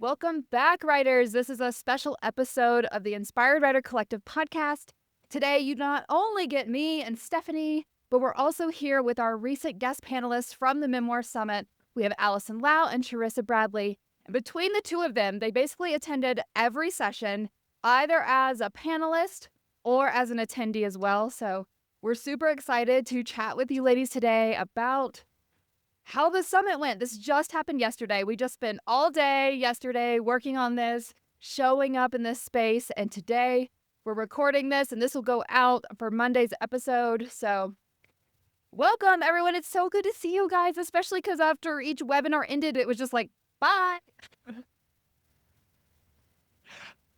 Welcome back, writers. This is a special episode of the Inspired Writer Collective podcast. Today, you not only get me and Stephanie, but we're also here with our recent guest panelists from the Memoir Summit. We have Allison Lau and Sharissa Bradley. And between the two of them, they basically attended every session, either as a panelist or as an attendee as well. So we're super excited to chat with you ladies today about how the summit went. This just happened yesterday. We just spent all day yesterday working on this, showing up in this space, and today we're recording this, and this will go out for Monday's episode. So welcome, everyone. It's so good to see you guys, especially because after each webinar ended, it was just like, bye.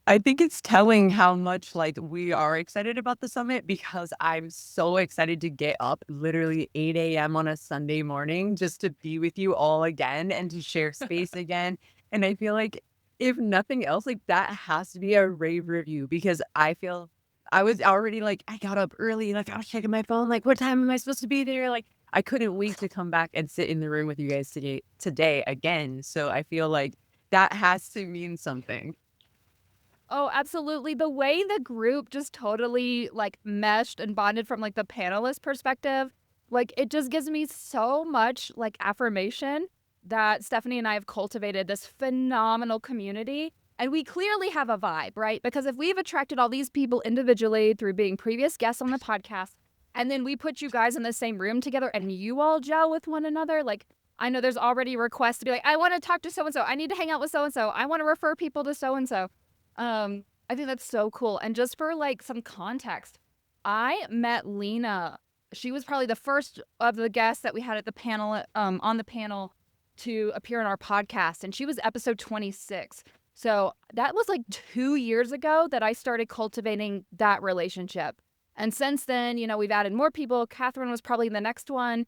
I think it's telling how much we are excited about the summit because I'm so excited to get up literally 8 a.m. on a Sunday morning just to be with you all again and to share space again. And I feel like if nothing else, that has to be a rave review because I feel I was already I got up early, I was checking my phone, what time am I supposed to be there? I couldn't wait to come back and sit in the room with you guys today again. So I feel like that has to mean something. Oh, absolutely. The way the group just totally meshed and bonded from the panelist perspective, it just gives me so much affirmation that Stephanie and I have cultivated this phenomenal community. And we clearly have a vibe, right? Because if we've attracted all these people individually through being previous guests on the podcast, and then we put you guys in the same room together and you all gel with one another, I know there's already requests to be I want to talk to so and so. I need to hang out with so and so. I want to refer people to so and so. I think that's so cool. And just for some context, I met Lena. She was probably the first of the guests that we had at the panel, on the panel to appear in our podcast. And she was episode 26. So that was 2 years ago that I started cultivating that relationship. And since then, we've added more people. Catherine was probably the next one.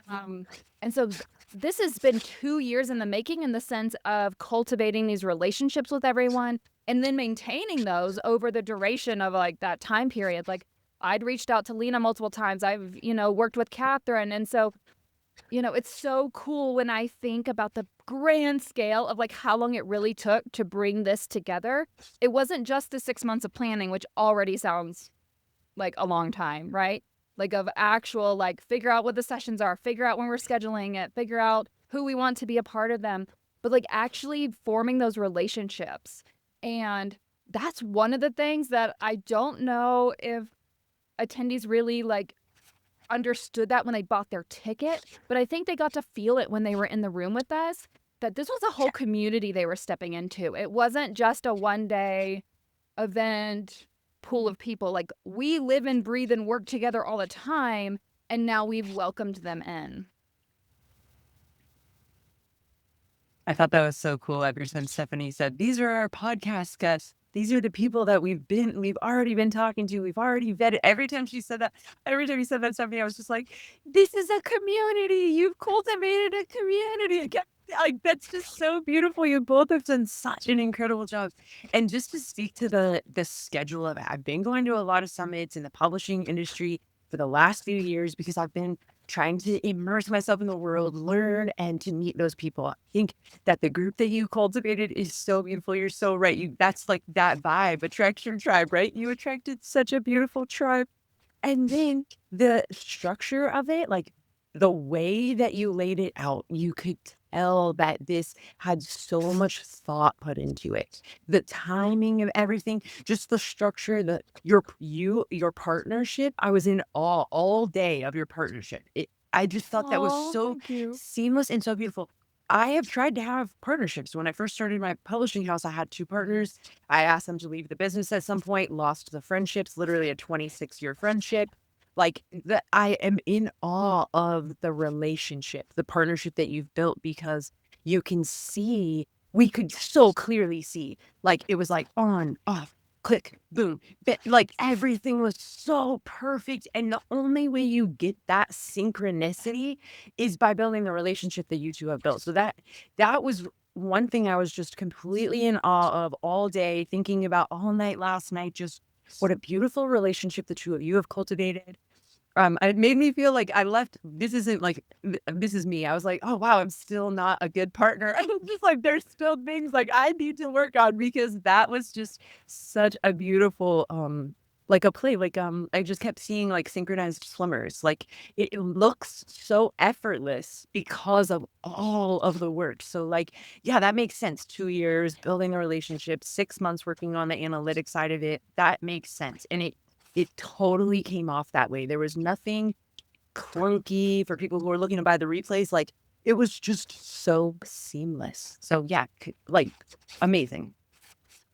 And so this has been 2 years in the making in the sense of cultivating these relationships with everyone and then maintaining those over the duration of that time period. I'd reached out to Lena multiple times. I've, worked with Catherine. And so, it's so cool when I think about the grand scale of how long it really took to bring this together. It wasn't just the 6 months of planning, which already sounds like a long time, right? Of actual, figure out what the sessions are, figure out when we're scheduling it, figure out who we want to be a part of them, but actually forming those relationships. And that's one of the things that I don't know if attendees really understood that when they bought their ticket, but I think they got to feel it when they were in the room with us, that this was a whole community they were stepping into. It wasn't just a one-day event pool of people. We live and breathe and work together all the time, and now we've welcomed them in. I thought that was so cool. Every time Stephanie said, "These are our podcast guests. These are the people that we've already been talking to. We've already vetted." Every time you said that, Stephanie, I was just like, "This is a community. You've cultivated a community." Again, that's just so beautiful. You both have done such an incredible job. And just to speak to the schedule of it, I've been going to a lot of summits in the publishing industry for the last few years because I've been trying to immerse myself in the world, learn, and to meet those people. I think that the group that you cultivated is so beautiful. You're so right. That's that vibe, attract your tribe, right? You attracted such a beautiful tribe. And then the structure of it, the way that you laid it out, you could tell that this had so much thought put into it. The timing of everything, just the structure, your partnership. I was in awe all day of your partnership. I just thought that was so seamless and so beautiful. I have tried to have partnerships. When I first started my publishing house, I had 2 partners. I asked them to leave the business at some point, lost the friendships, literally a 26-year friendship. I am in awe of the relationship, the partnership that you've built because you can see, we could so clearly see, it was on, off, click, boom, everything was so perfect. And the only way you get that synchronicity is by building the relationship that you two have built. So that was one thing I was just completely in awe of all day, thinking about all night last night, just what a beautiful relationship the two of you have cultivated. It made me feel like I left. This isn't like this is me. I was like, oh wow, I'm still not a good partner. I was just like, there's still things like I need to work on because that was just such a beautiful like a play. Like I just kept seeing like synchronized swimmers. Like it looks so effortless because of all of the work. So like, yeah, that makes sense. 2 years building a relationship, 6 months working on the analytic side of it. That makes sense. And it totally came off that way. There was nothing clunky for people who are looking to buy the replays. Like it was just so seamless. So yeah, like amazing.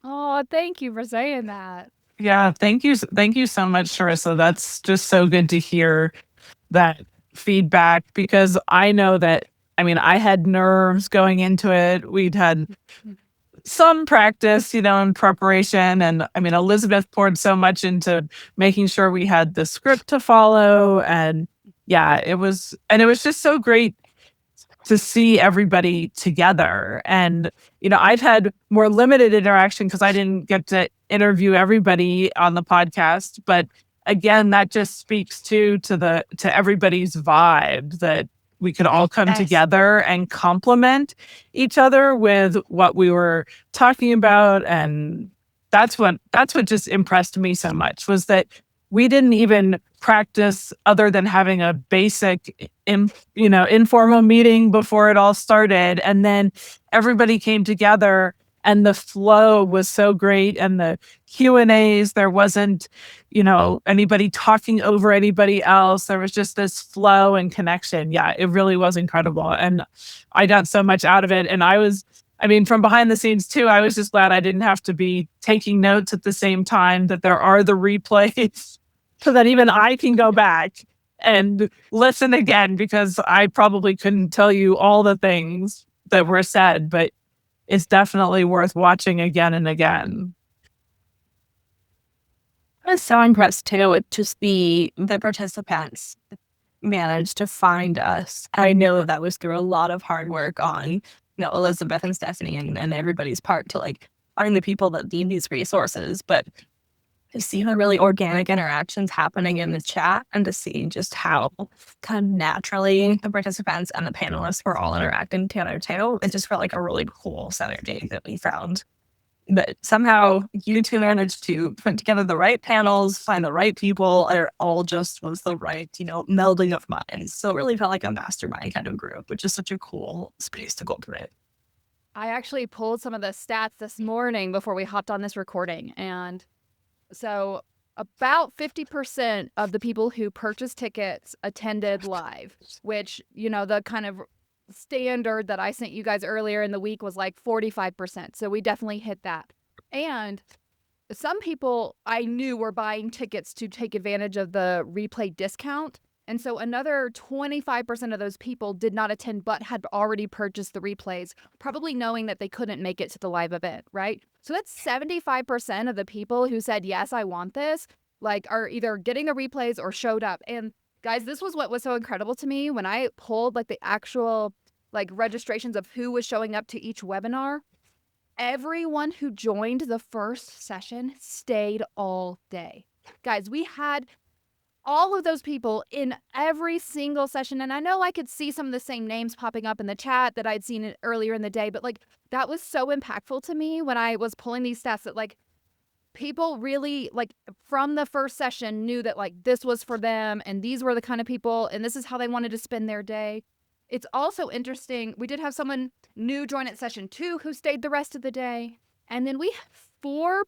Oh, thank you for saying that. Yeah, thank you so much, Sharissa. That's just so good to hear that feedback because I know that, I mean, I had nerves going into it. We'd had some practice, in preparation. And I mean, Elizabeth poured so much into making sure we had the script to follow. And yeah, it was just so great to see everybody together. And, I've had more limited interaction because I didn't get to interview everybody on the podcast. But again, that just speaks to everybody's vibe that we could all come Yes. together and complement each other with what we were talking about. And that's what just impressed me so much was that we didn't even practice other than having a basic informal meeting before it all started. And then everybody came together and the flow was so great. And the Q&As, there wasn't, anybody talking over anybody else. There was just this flow and connection. Yeah, it really was incredible. And I got so much out of it. And I mean, from behind the scenes too, I was just glad I didn't have to be taking notes at the same time, that there are the replays so that even I can go back and listen again because I probably couldn't tell you all the things that were said, but it's definitely worth watching again and again. I was so impressed too with just the participants managed to find us. I know that was through a lot of hard work on, Elizabeth and Stephanie and everybody's part to like find the people that need these resources. But to see the really organic interactions happening in the chat and to see just how kind of naturally the participants and the panelists were all interacting together too, it just felt like a really cool synergy that we found. But somehow you two managed to put together the right panels, find the right people, and it all just was the right, melding of minds. So it really felt like a mastermind kind of group, which is such a cool space to cultivate. I actually pulled some of the stats this morning before we hopped on this recording. And so about 50% of the people who purchased tickets attended live, which, the kind of standard that I sent you guys earlier in the week was like 45%. So we definitely hit that. And some people I knew were buying tickets to take advantage of the replay discount. And so another 25% of those people did not attend but had already purchased the replays, probably knowing that they couldn't make it to the live event, right? So that's 75% of the people who said, yes, I want this, like are either getting the replays or showed up. And guys, this was what was so incredible to me when I pulled like the actual like registrations of who was showing up to each webinar. Everyone who joined the first session stayed all day. Guys, we had all of those people in every single session. And I know I could see some of the same names popping up in the chat that I'd seen earlier in the day, but like that was so impactful to me when I was pulling these stats that like people really like from the first session knew that like this was for them and these were the kind of people and this is how they wanted to spend their day. It's also interesting. We did have someone new join at session 2 who stayed the rest of the day. And then we had 4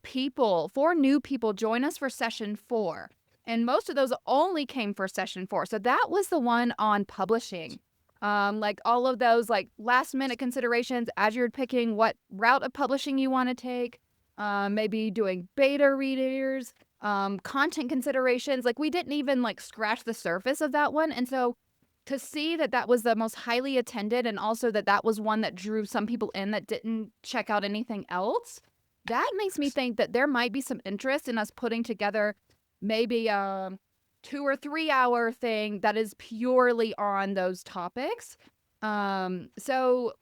new people join us for session 4. And most of those only came for session 4. So that was the one on publishing. Like all of those like last minute considerations as you're picking what route of publishing you want to take, maybe doing beta readers, content considerations. Like we didn't even like scratch the surface of that one. And so to see that that was the most highly attended and also that that was one that drew some people in that didn't check out anything else, that makes me think that there might be some interest in us putting together maybe a 2 or 3 hour thing that is purely on those topics. So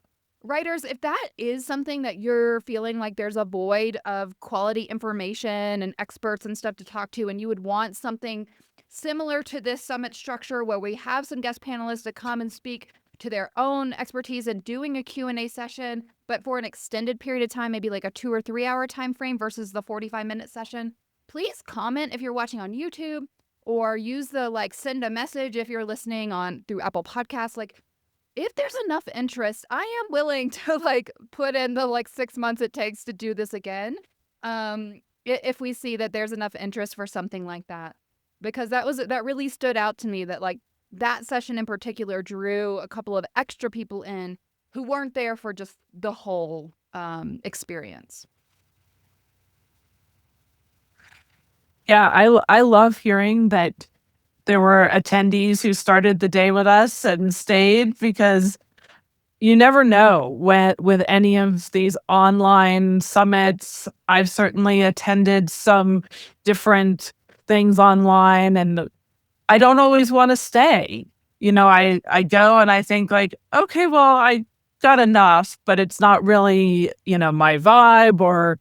writers, if that is something that you're feeling like there's a void of quality information and experts and stuff to talk to, and you would want something similar to this summit structure where we have some guest panelists to come and speak to their own expertise and doing a Q&A session, but for an extended period of time, maybe like a 2 or 3 hour time frame versus the 45-minute session, please comment if you're watching on YouTube, or use the send a message if you're listening on through Apple Podcasts. Like, if there's enough interest, I am willing to put in the 6 months it takes to do this again. If we see that there's enough interest for something like that, because that really stood out to me, that that session in particular drew a couple of extra people in who weren't there for just the whole experience. Yeah, I love hearing that there were attendees who started the day with us and stayed, because you never know with any of these online summits. I've certainly attended some different things online, and I don't always want to stay. I go and I think okay, well, I got enough, but it's not really, my vibe, or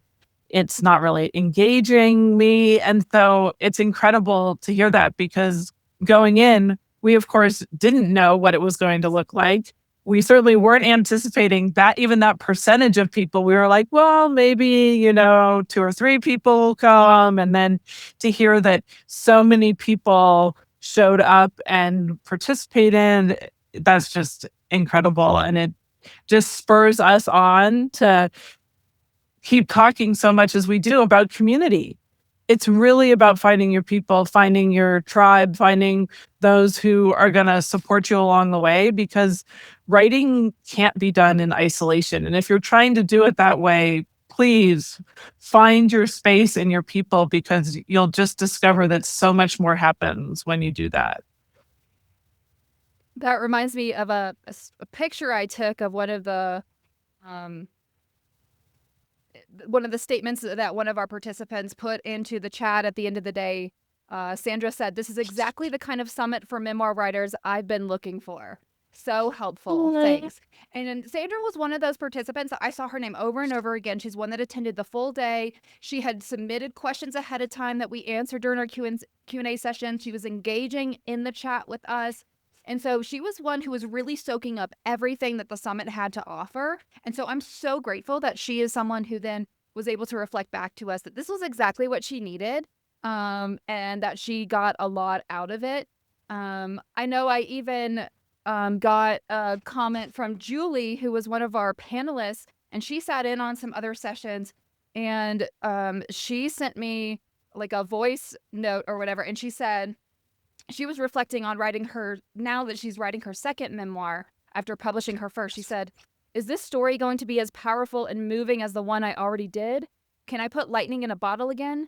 it's not really engaging me. And so it's incredible to hear that, because going in, we of course didn't know what it was going to look like. We certainly weren't anticipating that, even that percentage of people. We were like, well, maybe, 2 or 3 people will come. And then to hear that so many people showed up and participated, that's just incredible. And it just spurs us on to keep talking so much as we do about community. It's really about finding your people, finding your tribe, finding those who are going to support you along the way, because writing can't be done in isolation. And if you're trying to do it that way, please find your space and your people, because you'll just discover that so much more happens when you do that. That reminds me of a picture I took of one of the statements that one of our participants put into the chat at the end of the day. Sandra said, "This is exactly the kind of summit for memoir writers I've been looking for. So helpful. Thanks." And Sandra was one of those participants. I saw her name over and over again. She's one that attended the full day. She had submitted questions ahead of time that we answered during our Q&A session. She was engaging in the chat with us. And so she was one who was really soaking up everything that the summit had to offer. And so I'm so grateful that she is someone who then was able to reflect back to us that this was exactly what she needed, and that she got a lot out of it. I know I even got a comment from Julie, who was one of our panelists, and she sat in on some other sessions, and she sent me a voice note or whatever, and she said she was reflecting on now that she's writing her second memoir after publishing her first. She said, "Is this story going to be as powerful and moving as the one I already did? Can I put lightning in a bottle again?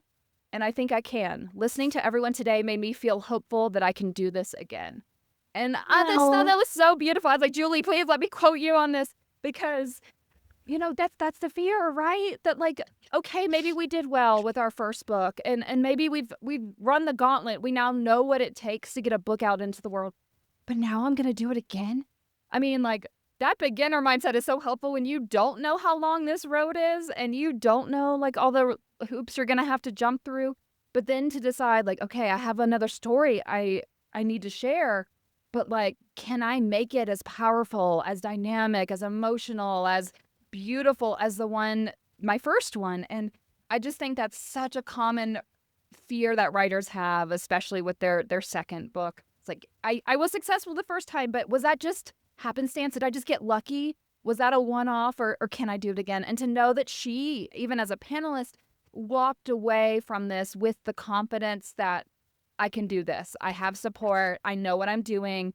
And I think I can. Listening to everyone today made me feel hopeful that I can do this again." And I just thought that was so beautiful. I was like, "Julie, please let me quote you on this," because that's the fear, right? That okay, maybe we did well with our first book, and maybe we've run the gauntlet. We now know what it takes to get a book out into the world. But now I'm gonna do it again. I mean, that beginner mindset is so helpful when you don't know how long this road is, and you don't know all the hoops you're gonna have to jump through. But then to decide okay, I have another story I need to share, but can I make it as powerful, as dynamic, as emotional, as beautiful as my first one? And I just think that's such a common fear that writers have, especially with their second book. It's I was successful the first time, but was that just happenstance? Did I just get lucky? Was that a one-off, or can I do it again? And to know that she, even as a panelist, walked away from this with the confidence that I can do this. I have support. I know what I'm doing.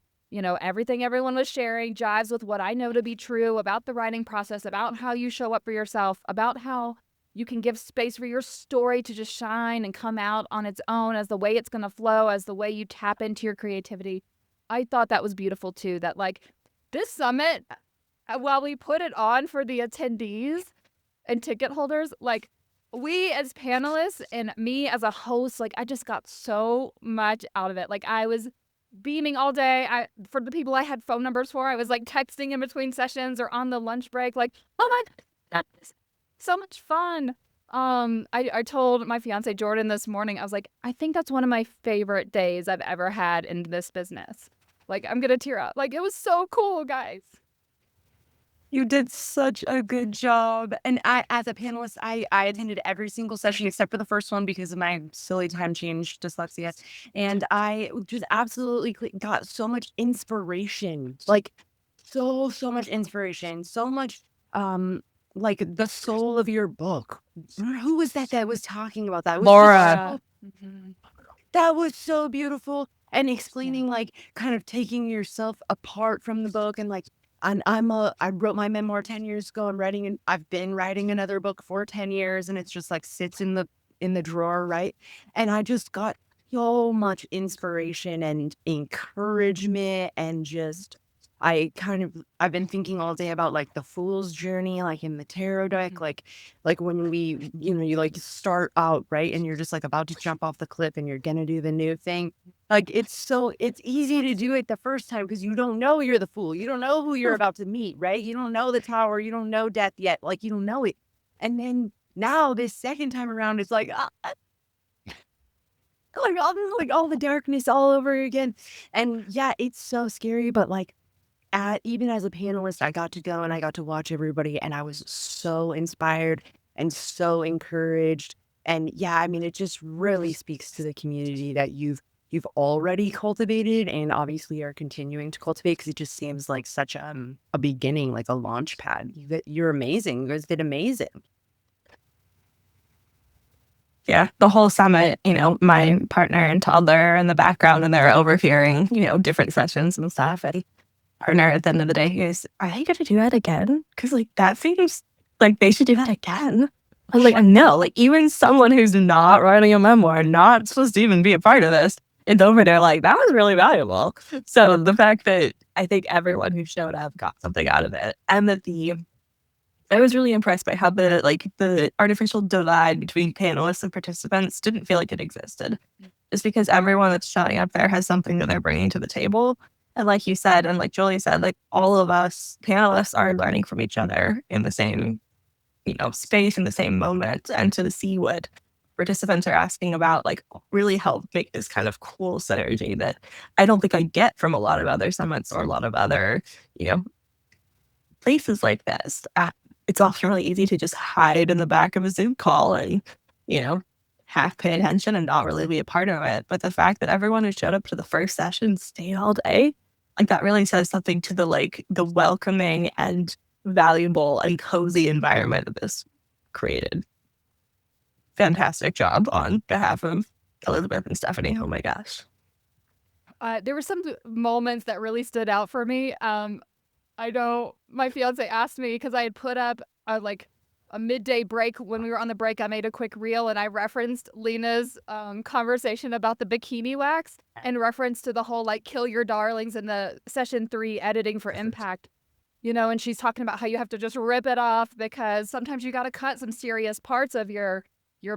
Everything everyone was sharing jives with what I know to be true about the writing process, about how you show up for yourself, about how you can give space for your story to just shine and come out on its own as the way it's going to flow, as the way you tap into your creativity. I thought that was beautiful too, that this summit, while we put it on for the attendees and ticket holders, we as panelists and me as a host, I just got so much out of it. I was beaming all day. For the people I had phone numbers for, I was texting in between sessions or on the lunch break, oh my God, that is so much fun. I told my fiance Jordan this morning, I was like, I think that's one of my favorite days I've ever had in this business. Like, I'm gonna tear up. Like, it was so cool, guys. You did such a good job. And I, as a panelist, I attended every single session except for the first one because of my silly time change dyslexia. And I just absolutely got so much inspiration, like so much inspiration, so much, like the soul of your book. Who was that was talking about that? It was just Laura. that was so beautiful. And explaining like kind of taking yourself apart from the book and like I wrote my memoir 10 years ago. I've been writing another book for 10 years and it's just like sits in the drawer, right? And I just got so much inspiration and encouragement and just I've been thinking all day about like the fool's journey, like in the tarot deck, like when we, you like start out, right? And you're just like about to jump off the cliff and you're gonna do the new thing. Like it's easy to do it the first time because you don't know you're the fool. You don't know who you're about to meet, right? You don't know the tower. You don't know death yet. Like you don't know it. And then now this second time around, it's like, like all the darkness all over again. And yeah, it's so scary, but like even as a panelist, I got to go and I got to watch everybody and I was so inspired and so encouraged. And yeah, I mean, it just really speaks to the community that you've already cultivated and obviously are continuing to cultivate because it just seems like such a beginning, like a launch pad. You're amazing. You guys did amazing. Yeah, the whole summit, my partner and toddler in the background and they're overhearing, different sessions and stuff. And partner at the end of the day goes, are they going to do that again? Because like that seems like they should do that again. I was like, no, like even someone who's not writing a memoir, not supposed to even be a part of this, is over there like, that was really valuable. So the fact that I think everyone who showed up got something out of it and that I was really impressed by how the artificial divide between panelists and participants didn't feel like it existed. Just because everyone that's showing up there has something that they're bringing to the table. And like you said, and like Julie said, like all of us panelists are learning from each other in the same, space in the same moment. And to see what participants are asking about, like really help make this kind of cool synergy that I don't think I get from a lot of other summits or a lot of other, places like this. It's often really easy to just hide in the back of a Zoom call and, half pay attention and not really be a part of it. But the fact that everyone who showed up to the first session stayed all day, like that really says something to the welcoming and valuable and cozy environment that this created. Fantastic job on behalf of Elizabeth and Stephanie. Oh my gosh. There were some moments that really stood out for me. I know my fiance asked me because I had put up a midday break. When we were on the break, I made a quick reel and I referenced Lena's conversation about the bikini wax in reference to the whole like kill your darlings in the session 3 editing for impact. And she's talking about how you have to just rip it off because sometimes you got to cut some serious parts of your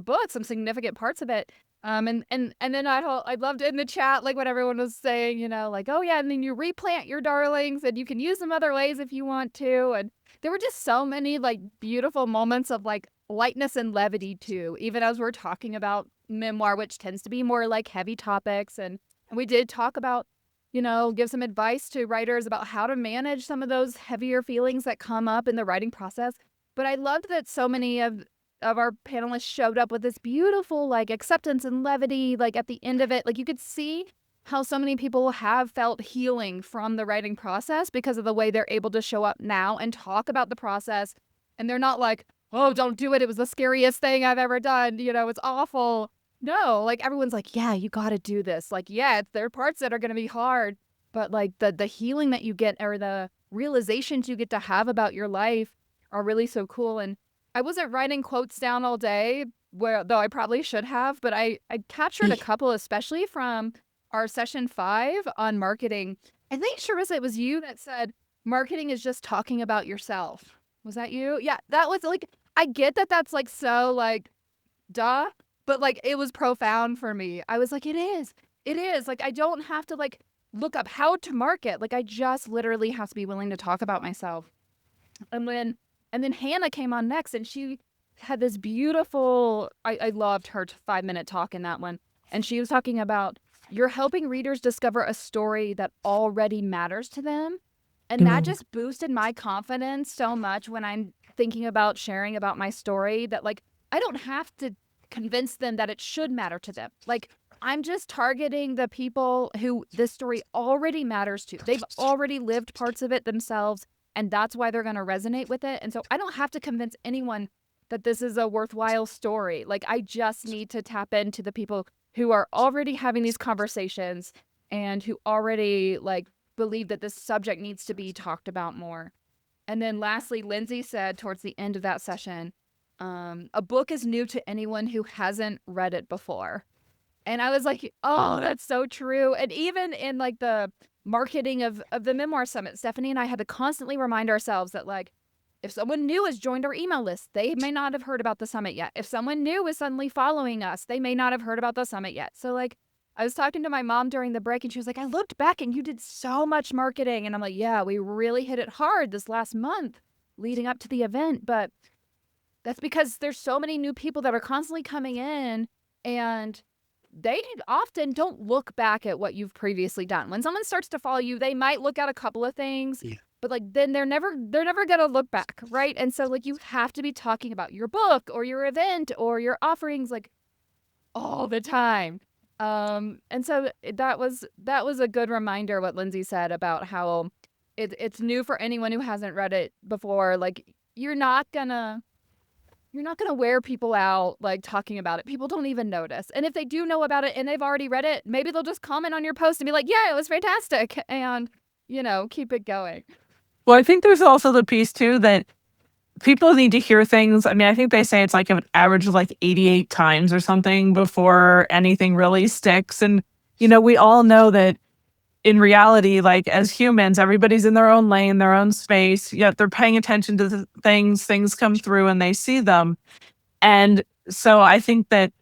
book, some significant parts of it. And then I loved it in the chat, like what everyone was saying, like, oh yeah, and then you replant your darlings and you can use them other ways if you want to. And there were just so many like beautiful moments of like lightness and levity too, even as we're talking about memoir, which tends to be more like heavy topics. And we did talk about, give some advice to writers about how to manage some of those heavier feelings that come up in the writing process. But I loved that so many of our panelists showed up with this beautiful like acceptance and levity, like at the end of it, like you could see how so many people have felt healing from the writing process because of the way they're able to show up now and talk about the process. And they're not like, oh, don't do it. It was the scariest thing I've ever done. It's awful. No, like everyone's like, yeah, you got to do this. Like, yeah, there are parts that are going to be hard, but like the healing that you get or the realizations you get to have about your life are really so cool. And I wasn't writing quotes down all day, though I probably should have, but I captured a couple, especially from our session 5 on marketing. I think, Sharissa, it was you that said marketing is just talking about yourself. Was that you? Yeah, that was like, I get that that's like so like, duh, but like it was profound for me. I was like, it is. Like, I don't have to like look up how to market. Like, I just literally have to be willing to talk about myself. And then Hannah came on next and she had this beautiful, I loved her 5-minute talk in that one. And she was talking about you're helping readers discover a story that already matters to them. And that just boosted my confidence so much when I'm thinking about sharing about my story, that like I don't have to convince them that it should matter to them. Like I'm just targeting the people who this story already matters to. They've already lived parts of it themselves, and that's why they're going to resonate with it. And so I don't have to convince anyone that this is a worthwhile story. Like I just need to tap into the people who are already having these conversations and who already like believe that this subject needs to be talked about more. And then lastly, Lindsay said towards the end of that session, a book is new to anyone who hasn't read it before. And I was like, oh, that's so true. And even in like the marketing of the Memoir Summit, Stephanie and I had to constantly remind ourselves that like, if someone new has joined our email list, they may not have heard about the summit yet. If someone new is suddenly following us, they may not have heard about the summit yet. So like, I was talking to my mom during the break and she was like, I looked back and you did so much marketing. And I'm like, yeah, we really hit it hard this last month leading up to the event. But that's because there's so many new people that are constantly coming in, and they often don't look back at what you've previously done. When someone starts to follow you, they might look at a couple of things, but like then they're never going to look back, right? And so like you have to be talking about your book or your event or your offerings like all the time. And so that was a good reminder what Lindsay said about how it's new for anyone who hasn't read it before. Like you're not gonna wear people out like talking about it. People don't even notice. And if they do know about it and they've already read it, maybe they'll just comment on your post and be like, yeah, it was fantastic. And, keep it going. Well, I think there's also the piece too that people need to hear things. I mean, I think they say it's like an average of like 88 times or something before anything really sticks. And, we all know that in reality, like as humans, everybody's in their own lane, their own space, yet they're paying attention to the things come through and they see them. And so I think that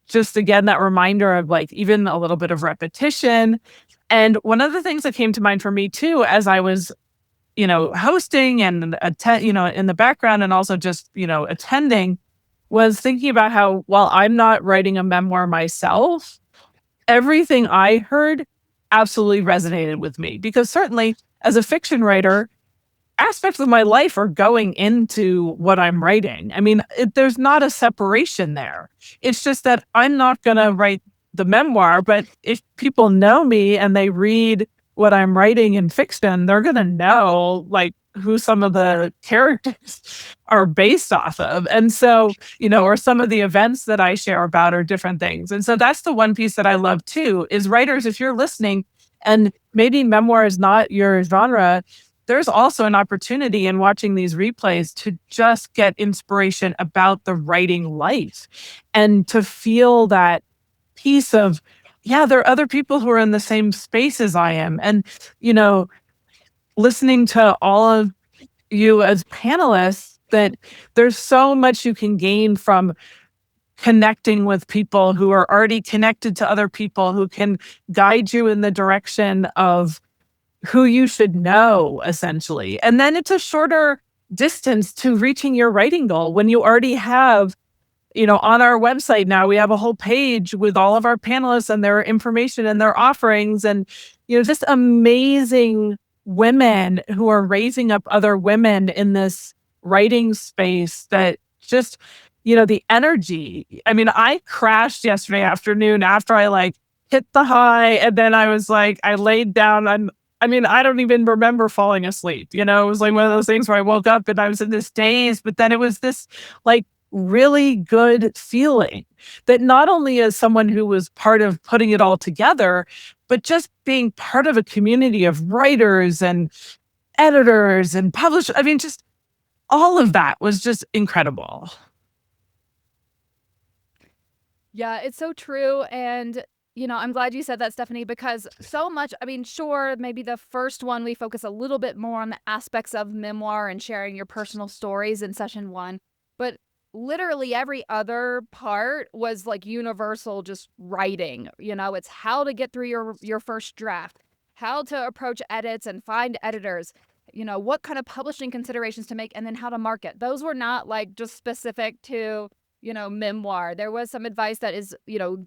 just again, that reminder of like even a little bit of repetition. And one of the things that came to mind for me too, as I was, hosting and in the background and also just, attending, was thinking about how while I'm not writing a memoir myself, everything I heard absolutely resonated with me, because certainly as a fiction writer, aspects of my life are going into what I'm writing. I mean, there's not a separation there. It's just that I'm not going to write the memoir, but if people know me and they read what I'm writing in fiction, they're going to know like who some of the characters are based off of. And so, or some of the events that I share about are different things. And so that's the one piece that I love too, is writers, if you're listening and maybe memoir is not your genre, there's also an opportunity in watching these replays to just get inspiration about the writing life and to feel that piece of, yeah, there are other people who are in the same space as I am. And, listening to all of you as panelists, that there's so much you can gain from connecting with people who are already connected to other people who can guide you in the direction of who you should know, essentially. And then it's a shorter distance to reaching your writing goal when you already have, on our website now, we have a whole page with all of our panelists and their information and their offerings and, just amazing women who are raising up other women in this writing space that just, the energy. I mean, I crashed yesterday afternoon after I like hit the high and then I was like, I laid down I don't even remember falling asleep. It was like one of those things where I woke up and I was in this daze, but then it was this like really good feeling that not only as someone who was part of putting it all together, but just being part of a community of writers and editors and publishers. I mean, just all of that was just incredible. Yeah, it's so true. And, I'm glad you said that, Stephanie, because so much, sure, maybe the first one, we focus a little bit more on the aspects of memoir and sharing your personal stories in session 1. But literally every other part was like universal, just writing. It's how to get through your first draft, how to approach edits and find editors. what kind of publishing considerations to make and then how to market. Those were not like just specific to, memoir. There was some advice that is,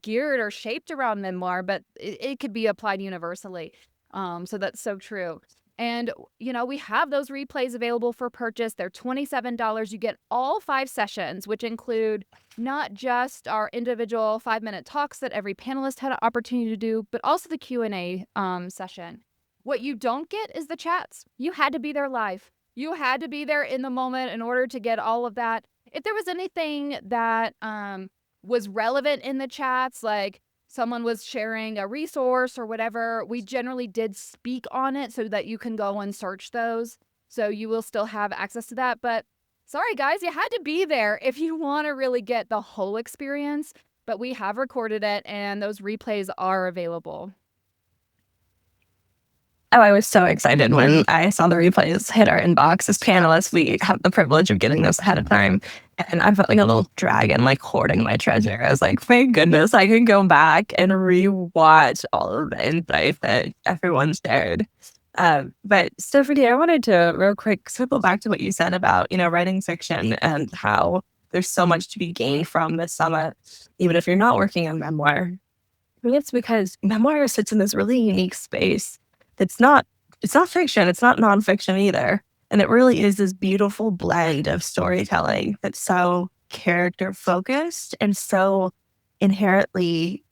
geared or shaped around memoir, but it could be applied universally. So that's so true. And, we have those replays available for purchase. They're $27. You get all 5 sessions, which include not just our individual 5-minute talks that every panelist had an opportunity to do, but also the Q&A session. What you don't get is the chats. You had to be there live. You had to be there in the moment in order to get all of that. If there was anything that was relevant in the chats, like someone was sharing a resource or whatever, we generally did speak on it so that you can go and search those. So you will still have access to that. But sorry, guys, you had to be there if you want to really get the whole experience. But we have recorded it, and those replays are available. Oh, I was so excited when I saw the replays hit our inbox. As panelists, we have the privilege of getting those ahead of time. And I felt like a little dragon, like hoarding my treasure. I was like, thank goodness I can go back and rewatch all of the insights that everyone shared. But Stephanie, I wanted to real quick circle back to what you said about, writing fiction and how there's so much to be gained from this summit, even if you're not working on memoir. I mean, it's because memoir sits in this really unique space. It's not fiction. It's not nonfiction either. And it really is this beautiful blend of storytelling that's so character focused and so inherently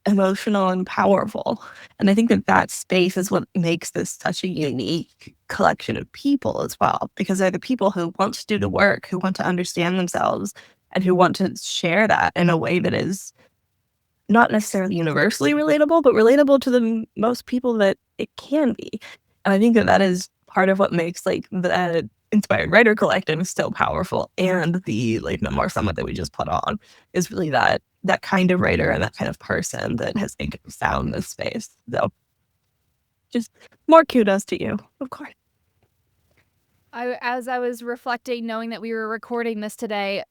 emotional and powerful. And I think that space is what makes this such a unique collection of people as well, because they're the people who want to do the work, who want to understand themselves, and who want to share that in a way that is not necessarily universally relatable, but relatable to the most people that it can be. And I think that is part of what makes like the Inspired Writer Collective so powerful, and the like Memoir Summit that we just put on is really that kind of writer and that kind of person that has found this space. So just more kudos to you, of course. As I was reflecting, knowing that we were recording this today,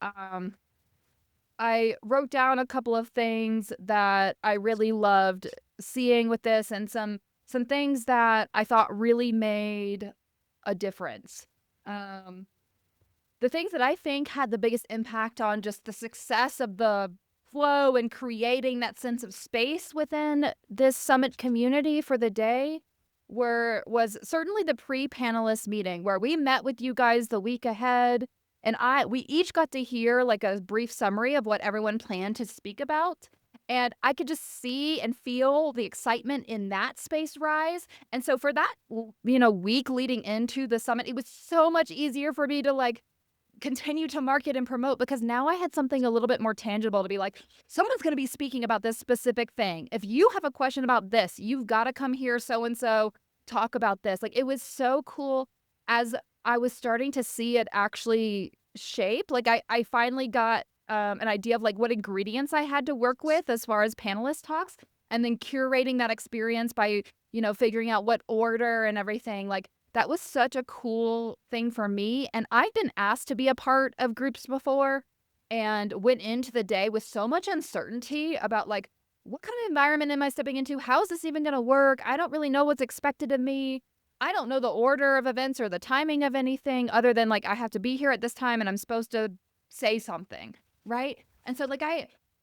I wrote down a couple of things that I really loved seeing with this, and some things that I thought really made a difference. The things that I think had the biggest impact on just the success of the flow and creating that sense of space within this summit community for the day was certainly the pre-panelist meeting, where we met with you guys the week ahead. And we each got to hear like a brief summary of what everyone planned to speak about. And I could just see and feel the excitement in that space rise. And so for that, week leading into the summit, it was so much easier for me to like continue to market and promote, because now I had something a little bit more tangible to be like, someone's going to be speaking about this specific thing. If you have a question about this, you've got to come here, so-and-so, talk about this. Like, it was so cool as I was starting to see it actually shape. Like I finally got an idea of like what ingredients I had to work with as far as panelist talks, and then curating that experience by, figuring out what order and everything. Like, that was such a cool thing for me. And I've been asked to be a part of groups before, and went into the day with so much uncertainty about like, what kind of environment am I stepping into? How is this even going to work? I don't really know what's expected of me. I don't know the order of events or the timing of anything other than like I have to be here at this time and I'm supposed to say something, right? And so like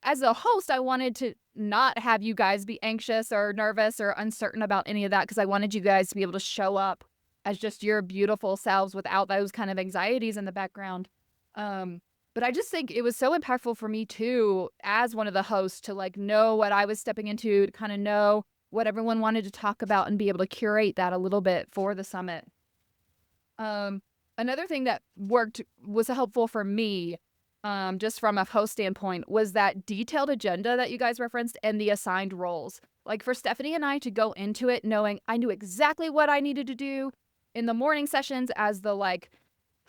as a host, I wanted to not have you guys be anxious or nervous or uncertain about any of that, because I wanted you guys to be able to show up as just your beautiful selves without those kind of anxieties in the background. But I just think it was so impactful for me too, as one of the hosts, to like know what I was stepping into, to kind of know what everyone wanted to talk about and be able to curate that a little bit for the summit. Another thing that was helpful for me, just from a host standpoint, was that detailed agenda that you guys referenced and the assigned roles. Like for Stephanie and I to go into it knowing I knew exactly what I needed to do in the morning sessions as the like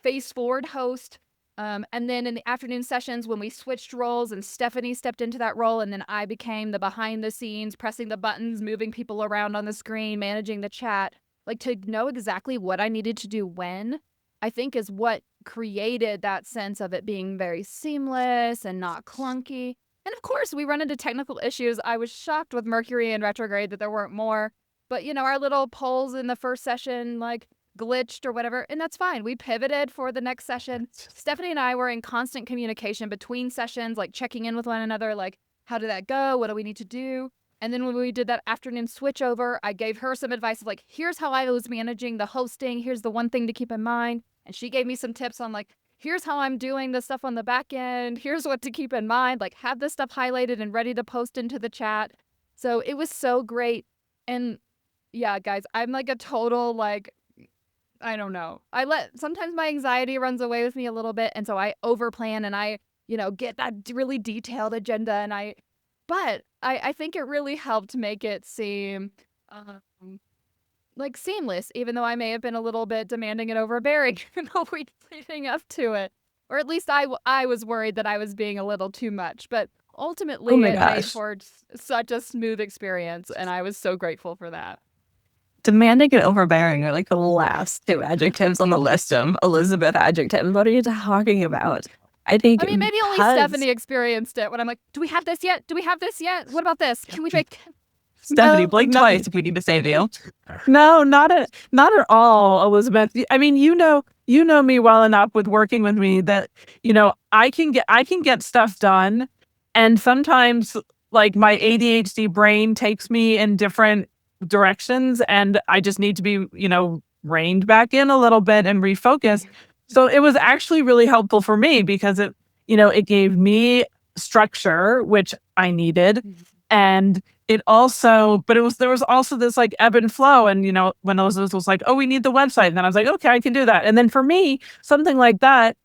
face forward host. And then in the afternoon sessions when we switched roles and Stephanie stepped into that role, and then I became the behind the scenes, pressing the buttons, moving people around on the screen, managing the chat, like to know exactly what I needed to do when, I think is what created that sense of it being very seamless and not clunky. And of course, we run into technical issues. I was shocked with Mercury in retrograde that there weren't more. But, our little polls in the first session, like, glitched or whatever, and that's fine. We pivoted for the next session. Stephanie and I were in constant communication between sessions, like checking in with one another, like, how did that go? What do we need to do? And then when we did that afternoon switchover, I gave her some advice of like, here's how I was managing the hosting. Here's the one thing to keep in mind. And she gave me some tips on like, here's how I'm doing the stuff on the back end. Here's what to keep in mind. Like, have this stuff highlighted and ready to post into the chat. So it was so great. And yeah, guys, I'm like a total, like, I don't know. Sometimes my anxiety runs away with me a little bit. And so I overplan and I, get that really detailed agenda. And but I think it really helped make it seem like seamless, even though I may have been a little bit demanding and overbearing in the week leading up to it. Or at least I was worried that I was being a little too much. But ultimately, Oh my it made gosh. for such a smooth experience. And I was so grateful for that. Demanding and overbearing are like the last two adjectives on the list of Elizabeth adjectives. What are you talking about? I think I mean, maybe only because Stephanie experienced it when I'm like, do we have this yet? Do we have this yet? What about this? Can we make... Stephanie, No, blink no. twice if we need to save you. No, not at all, Elizabeth. I mean, you know me well enough with working with me that, I can get stuff done. And sometimes like my ADHD brain takes me in different directions and I just need to be, reined back in a little bit and refocus. So it was actually really helpful for me because it gave me structure, which I needed. And there was also this like ebb and flow. And, when Elizabeth was like, oh, we need the website. And then I was like, okay, I can do that. And then for me, something like that,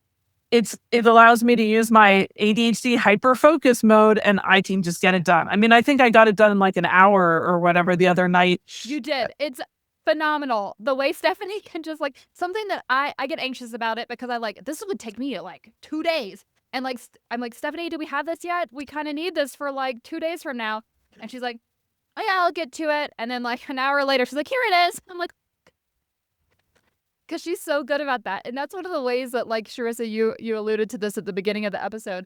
it allows me to use my ADHD hyper focus mode and I can just get it done. I mean, I think I got it done in like an hour or whatever the other night. You did. It's phenomenal. The way Stephanie can just like something that I get anxious about it because this would take me like 2 days. And like, I'm like, Stephanie, do we have this yet? We kind of need this for like 2 days from now. And she's like, oh yeah, I'll get to it. And then like an hour later, she's like, here it is. I'm like, because she's so good about that. And that's one of the ways that like, Sharissa, you alluded to this at the beginning of the episode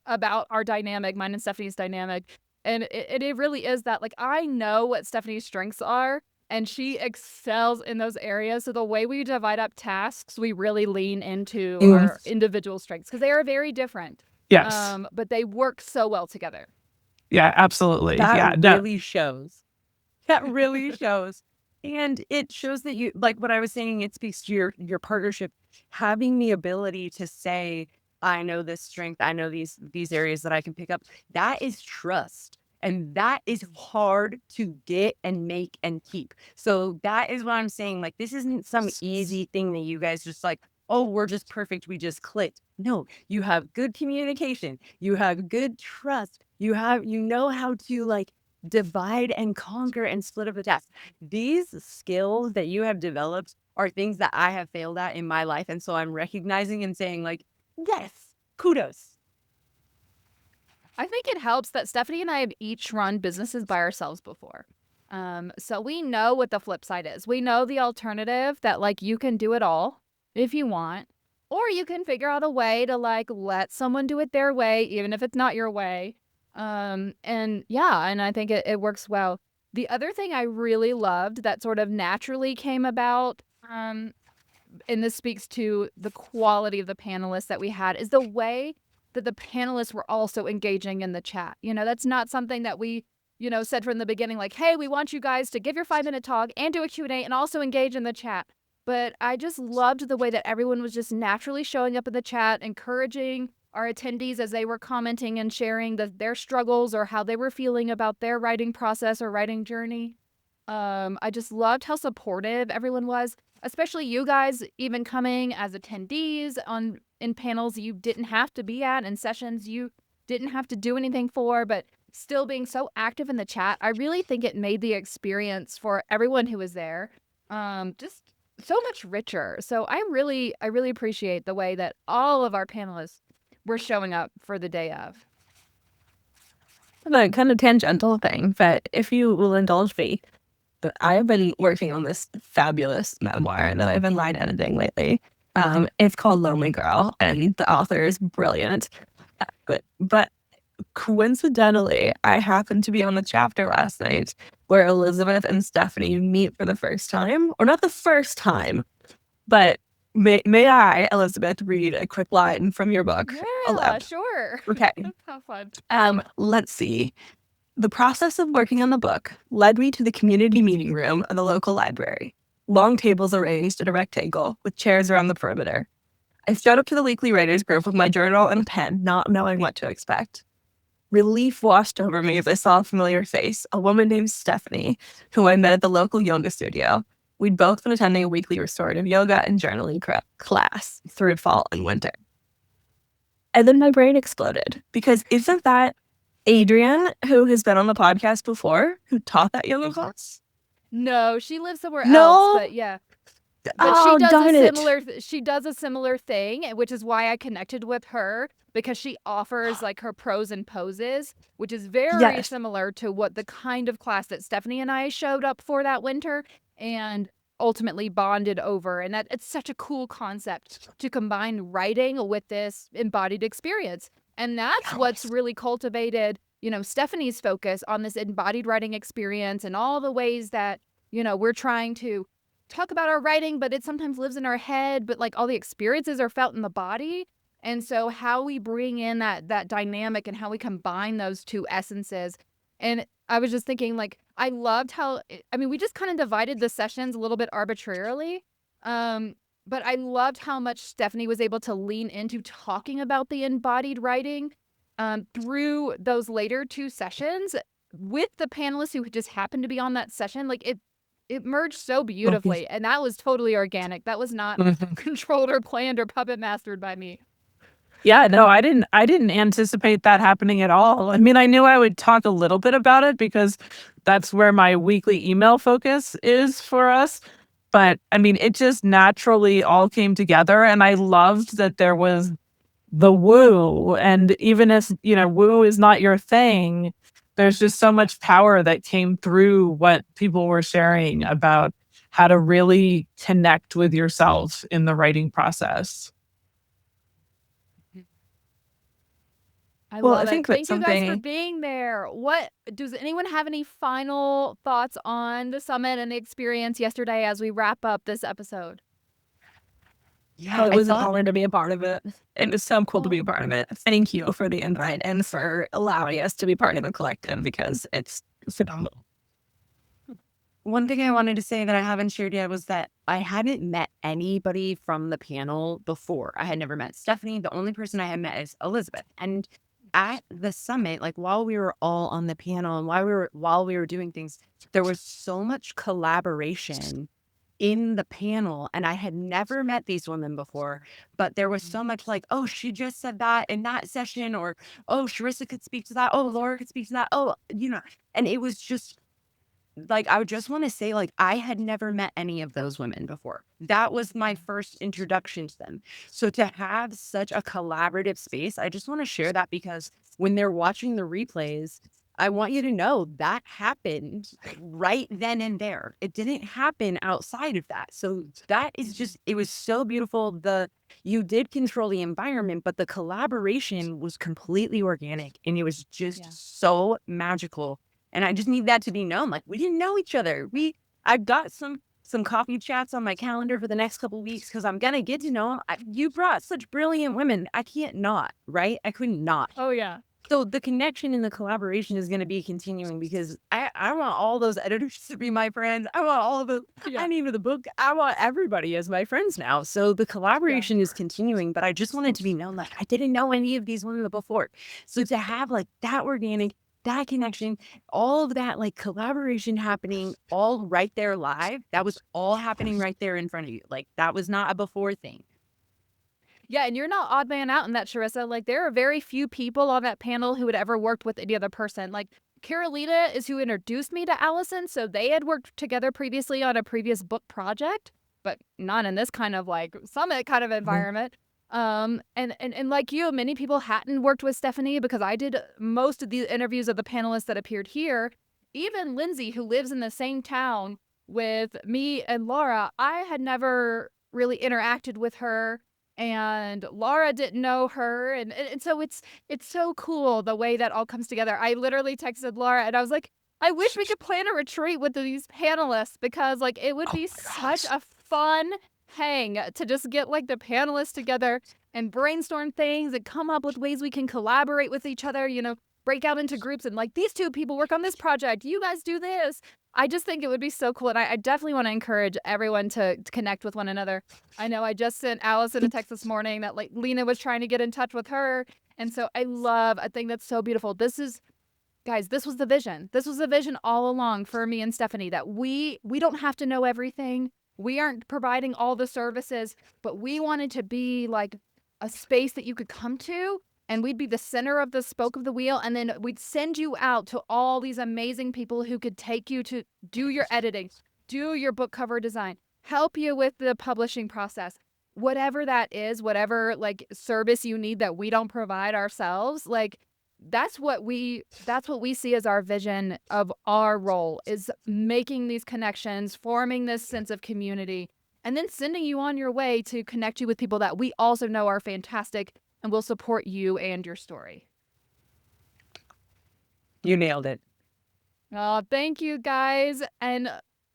about our dynamic, mine and Stephanie's dynamic. And it really is that like, I know what Stephanie's strengths are and she excels in those areas. So the way we divide up tasks, we really lean into our individual strengths because they are very different. Yes. But they work so well together. Yeah, absolutely. That really shows. That really shows. And it shows that you, like what I was saying, it speaks to your partnership, having the ability to say, I know this strength, I know these areas that I can pick up. That is trust. And that is hard to get and make and keep. So that is what I'm saying. Like, this isn't some easy thing that you guys just like, oh, we're just perfect. We just clicked. No, you have good communication. You have good trust. You know how to like divide and conquer and split up the task. These skills that you have developed are things that I have failed at in my life. And so I'm recognizing and saying like, yes, kudos. I think it helps that Stephanie and I have each run businesses by ourselves before. So we know what the flip side is. We know the alternative that like you can do it all if you want, or you can figure out a way to like let someone do it their way, even if it's not your way. And I think it works well. The other thing I really loved that sort of naturally came about, and this speaks to the quality of the panelists that we had, is the way that the panelists were also engaging in the chat. That's not something that we, said from the beginning, like, hey, we want you guys to give your 5-minute talk and do a Q&A and also engage in the chat. But I just loved the way that everyone was just naturally showing up in the chat, encouraging our attendees as they were commenting and sharing their struggles or how they were feeling about their writing process or writing journey. I just loved how supportive everyone was, especially you guys, even coming as attendees in panels you didn't have to be at, and sessions you didn't have to do anything for, but still being so active in the chat. I really think it made the experience for everyone who was there just so much richer. So I really appreciate the way that all of our panelists were showing up for the day of. The kind of tangential thing, but if you will indulge me, but I have been working on this fabulous memoir that I've been line editing lately. It's called Lonely Girl, and the author is brilliant. But coincidentally, I happened to be on the chapter last night where Elizabeth and Stephanie meet for the first time, or not the first time, But may I, Elizabeth, read a quick line from your book Yeah, aloud? sure. Okay. How fun. Let's see. The process of working on the book led me to the community meeting room of the local library. Long tables arranged in a rectangle with chairs around the perimeter. I showed up to the weekly writers group with my journal and a pen, not knowing what to expect. Relief washed over me as I saw a familiar face, a woman named Stephanie, who I met at the local yoga studio. We'd both been attending a weekly restorative yoga and journaling class through fall and winter. And then my brain exploded, because isn't that Adrian, who has been on the podcast before, who taught that yoga class? No, she lives somewhere else, No? but yeah. But Oh, darn it. she does a similar thing, which is why I connected with her, because she offers like her pros and poses, which is very Yes. similar to what the kind of class that Stephanie and I showed up for that winter and ultimately bonded over. And that it's such a cool concept to combine writing with this embodied experience. And that's what's really cultivated, Stephanie's focus on this embodied writing experience and all the ways that, we're trying to talk about our writing, but it sometimes lives in our head, but like all the experiences are felt in the body. And so how we bring in that dynamic and how we combine those two essences. And I was just thinking, like, I loved how, we just kind of divided the sessions a little bit arbitrarily. But I loved how much Stephanie was able to lean into talking about the embodied writing through those later two sessions with the panelists who just happened to be on that session. Like it merged so beautifully, and that was totally organic. That was not controlled or planned or puppet mastered by me. Yeah, no, I didn't anticipate that happening at all. I mean, I knew I would talk a little bit about it because that's where my weekly email focus is for us. But I mean, it just naturally all came together, and I loved that there was the woo. And even if, woo is not your thing, there's just so much power that came through what people were sharing about how to really connect with yourself in the writing process. I Well, I love it. think that's Thank you guys for something. being there. What does anyone have any final thoughts on the summit and the experience yesterday as we wrap up this episode? Yeah, it was an honor to be a part of it. It was so cool to be a part of it. Thank you for the invite and for allowing us to be part of the collective, because it's phenomenal. One thing I wanted to say that I haven't shared yet was that I hadn't met anybody from the panel before. I had never met Stephanie. The only person I had met is Elizabeth. And at the summit, like while we were all on the panel and while we were doing things, there was so much collaboration in the panel, and I had never met these women before, but there was so much like, oh, she just said that in that session, or oh, Sharissa could speak to that, oh, Laura could speak to that, oh, and it was just like, I would just want to say, like, I had never met any of those women before. That was my first introduction to them. So to have such a collaborative space, I just want to share that, because when they're watching the replays, I want you to know that happened right then and there. It didn't happen outside of that. So that is just, it was so beautiful. You did control the environment, but the collaboration was completely organic, and it was just so magical. And I just need that to be known. Like, we didn't know each other. I've got some coffee chats on my calendar for the next couple of weeks, because I'm gonna get to know them. You brought such brilliant women. I can't not, right? I couldn't not. Oh yeah. So the connection and the collaboration is going to be continuing, because I want all those editors to be my friends. I want all of them. Yeah. I mean, the book, I want everybody as my friends now. So the collaboration is continuing, but I just wanted to be known that I didn't know any of these women before. So to have like that organic, that connection, all of that like collaboration happening all right there live, that was all happening right there in front of you. Like, that was not a before thing. Yeah, and you're not odd man out in that, Sharissa. Like, there are very few people on that panel who had ever worked with any other person. Like, Carolina is who introduced me to Allison, so they had worked together previously on a previous book project, but not in this kind of like summit kind of environment. And like you, many people hadn't worked with Stephanie, because I did most of the interviews of the panelists that appeared here. Even Lindsay, who lives in the same town with me and Laura, I had never really interacted with her. And Laura didn't know her, and so it's so cool the way that all comes together. I literally texted Laura, and I was like, I wish we could plan a retreat with these panelists, because like it would be such a fun hang to just get like the panelists together and brainstorm things and come up with ways we can collaborate with each other, you know, break out into groups and like these two people work on this project, you guys do this. I just think it would be so cool. And I definitely want to encourage everyone to connect with one another. I know I just sent Allison a text this morning that like Lena was trying to get in touch with her. And so I think that's so beautiful. Guys, this was the vision. This was the vision all along for me and Stephanie, that we don't have to know everything. We aren't providing all the services, but we wanted to be like a space that you could come to, and we'd be the center of the spoke of the wheel, and then we'd send you out to all these amazing people who could take you to do your editing, do your book cover design, help you with the publishing process. Whatever that is, whatever like service you need that we don't provide ourselves, like that's what we see as our vision of our role, is making these connections, forming this sense of community, and then sending you on your way to connect you with people that we also know are fantastic and will support you and your story. You nailed it. Oh, thank you guys. And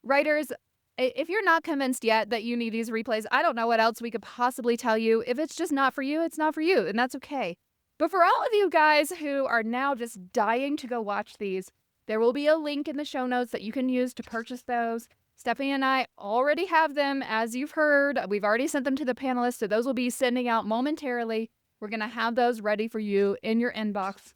writers, if you're not convinced yet that you need these replays, I don't know what else we could possibly tell you. If it's just not for you, it's not for you, and that's okay. But for all of you guys who are now just dying to go watch these, there will be a link in the show notes that you can use to purchase those. Stephanie and I already have them, as you've heard. We've already sent them to the panelists, so those will be sending out momentarily. We're going to have those ready for you in your inbox.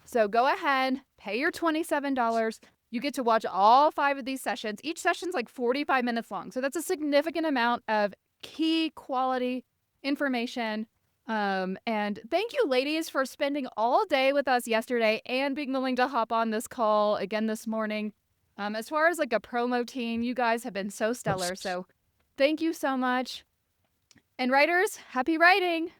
So go ahead, pay your $27. You get to watch all 5 of these sessions. Each session's like 45 minutes long, so that's a significant amount of key quality information. And thank you, ladies, for spending all day with us yesterday and being willing to hop on this call again this morning. As far as like a promo team, you guys have been so stellar. So thank you so much. And writers, happy writing.